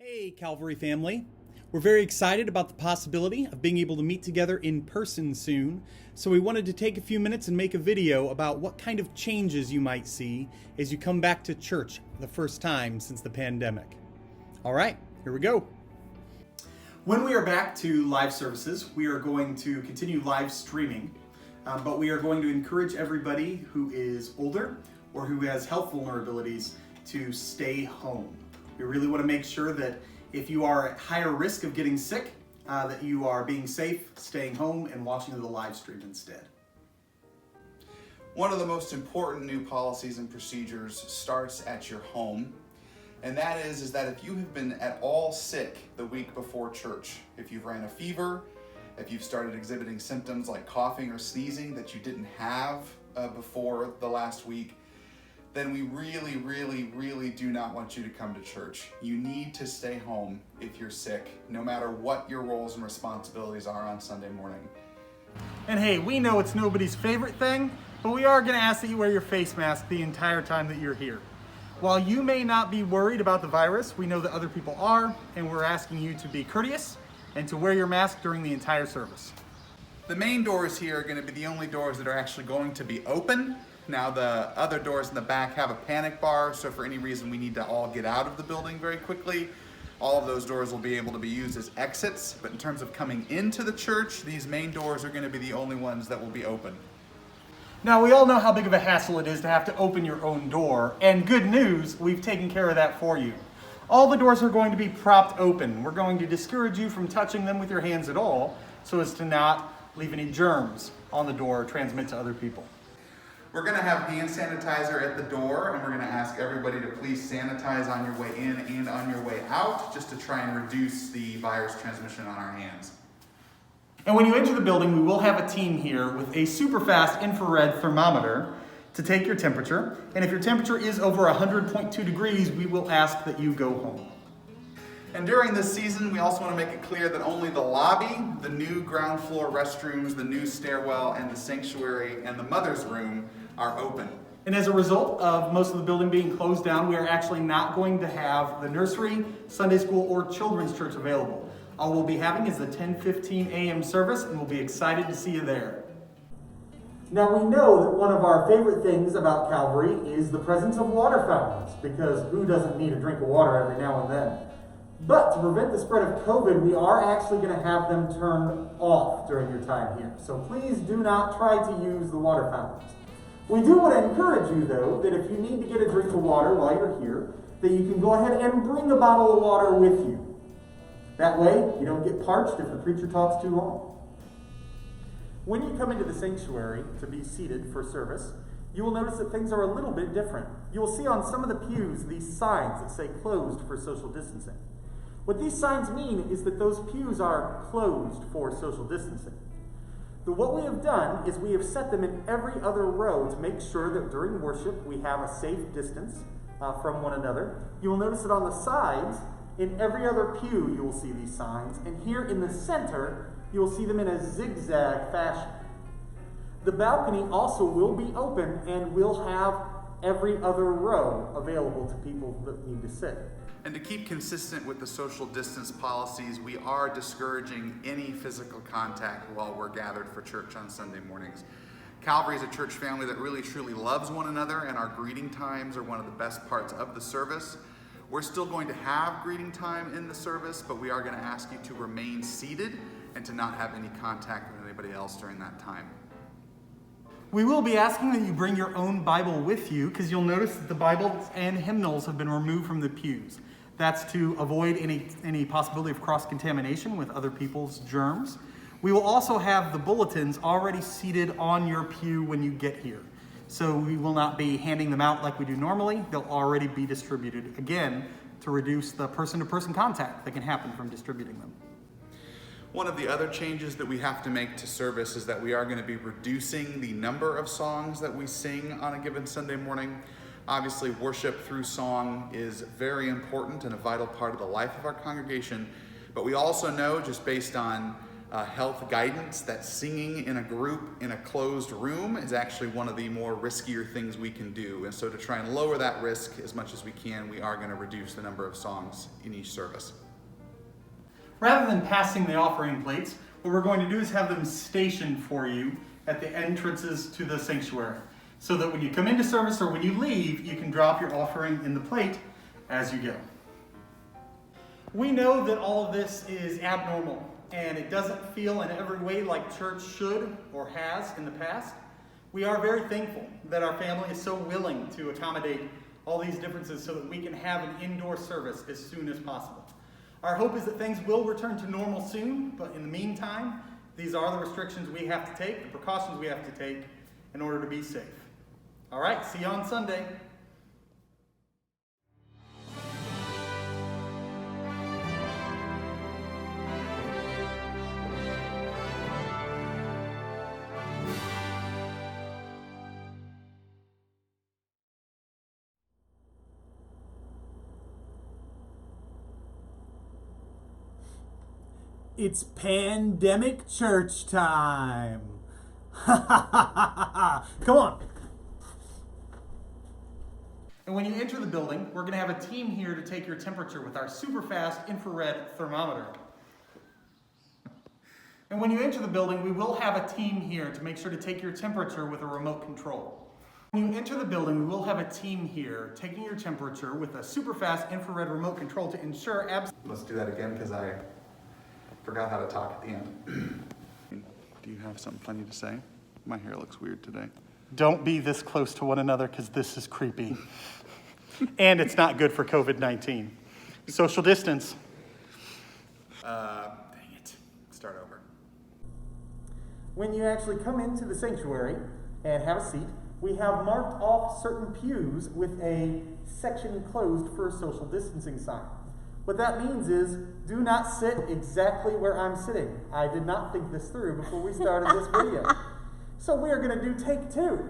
Hey, Calvary family. We're very excited about the possibility of being able to meet together in person soon, so we wanted to take a few minutes and make a video about what kind of changes you might see as you come back to church the first time since the pandemic. All right, here we go. When we are back to live services, we are going to continue live streaming, but we are going to encourage everybody who is older or who has health vulnerabilities to stay home. We really want to make sure that if you are at higher risk of getting sick, that you are being safe, staying home, and watching the live stream instead. One of the most important new policies and procedures starts at your home, and that is that if you have been at all sick the week before church, if you've ran a fever, if you've started exhibiting symptoms like coughing or sneezing that you didn't have before the last week, then we really do not want you to come to church. You need to stay home if you're sick, no matter what your roles and responsibilities are on Sunday morning. And hey, we know it's nobody's favorite thing, but we are gonna ask that you wear your face mask the entire time that you're here. While you may not be worried about the virus, we know that other people are, and we're asking you to be courteous and to wear your mask during the entire service. The main doors here are gonna be the only doors that are actually going to be open. Now the other doors in the back have a panic bar, so for any reason we need to all get out of the building very quickly, all of those doors will be able to be used as exits. But in terms of coming into the church, these main doors are going to be the only ones that will be open. Now, we all know how big of a hassle it is to have to open your own door, and good news, we've taken care of that for you. All the doors are going to be propped open. We're going to discourage you from touching them with your hands at all, so as to not leave any germs on the door or transmit to other people. We're going to have hand sanitizer at the door, and we're going to ask everybody to please sanitize on your way in and on your way out, just to try and reduce the virus transmission on our hands. And when you enter the building, we will have a team here with a super fast infrared thermometer to take your temperature. And if your temperature is over 100.2 degrees, we will ask that you go home. And during this season, we also want to make it clear that only the lobby, the new ground floor restrooms, the new stairwell, and the sanctuary and the mother's room are open. And as a result of most of the building being closed down, we are actually not going to have the nursery, Sunday school, or children's church available. All we'll be having is the 10:15 a.m. service, and we'll be excited to see you there. Now, we know that one of our favorite things about Calvary is the presence of water fountains, because who doesn't need a drink of water every now and then? But to prevent the spread of COVID, we are actually going to have them turned off during your time here. So please do not try to use the water fountains. We do want to encourage you, though, that if you need to get a drink of water while you're here, that you can go ahead and bring a bottle of water with you. That way, you don't get parched if the preacher talks too long. When you come into the sanctuary to be seated for service, you will notice that things are a little bit different. You will see on some of the pews these signs that say closed for social distancing. What these signs mean is that those pews are closed for social distancing. But what we have done is we have set them in every other row to make sure that during worship we have a safe distance from one another. You will notice that on the sides, in every other pew, you will see these signs. And here in the center, you will see them in a zigzag fashion. The balcony also will be open and will have every other row available to people that need to sit. And to keep consistent with the social distance policies, we are discouraging any physical contact while we're gathered for church on Sunday mornings. Calvary is a church family that really truly loves one another, and our greeting times are one of the best parts of the service. We're still going to have greeting time in the service, but we are going to ask you to remain seated and to not have any contact with anybody else during that time. We will be asking that you bring your own Bible with you, because you'll notice that the Bibles and hymnals have been removed from the pews. That's to avoid any possibility of cross-contamination with other people's germs. We will also have the bulletins already seated on your pew when you get here. So we will not be handing them out like we do normally. They'll already be distributed, again, to reduce the person-to-person contact that can happen from distributing them. One of the other changes that we have to make to service is that we are going to be reducing the number of songs that we sing on a given Sunday morning. Obviously, worship through song is very important and a vital part of the life of our congregation, but we also know, just based on health guidance that singing in a group in a closed room is actually one of the more riskier things we can do. And so to try and lower that risk as much as we can, we are going to reduce the number of songs in each service. Rather than passing the offering plates, what we're going to do is have them stationed for you at the entrances to the sanctuary, so that when you come into service or when you leave, you can drop your offering in the plate as you go. We know that all of this is abnormal, and it doesn't feel in every way like church should or has in the past. We are very thankful that our family is so willing to accommodate all these differences so that we can have an indoor service as soon as possible. Our hope is that things will return to normal soon, but in the meantime, these are the restrictions we have to take, the precautions we have to take in order to be safe. All right, see you on Sunday. It's pandemic church time. Come on. And when you enter the building, we're going to have a team here to take your temperature with our super fast infrared thermometer. And when you enter the building, we will have a team here to make sure to take your temperature with a remote control. When you enter the building, we will have a team here taking your temperature with a super fast infrared remote control to ensure Let's do that again because I forgot how to talk at the end. Do you have something funny to say? My hair looks weird today. Don't be this close to one another because this is creepy. And it's not good for COVID-19. Social distance. Dang it. Start over. When you actually come into the sanctuary and have a seat, we have marked off certain pews with a section closed for a social distancing sign. What that means is, do not sit exactly where I'm sitting. I did not think this through before we started this video. So we are going to do take 2.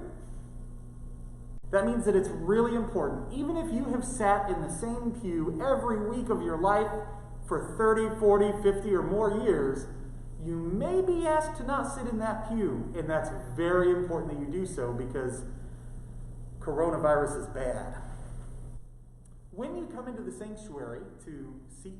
That means that it's really important. Even if you have sat in the same pew every week of your life for 30, 40, 50 or more years, you may be asked to not sit in that pew. And that's very important that you do so because coronavirus is bad. When you come into the sanctuary to seat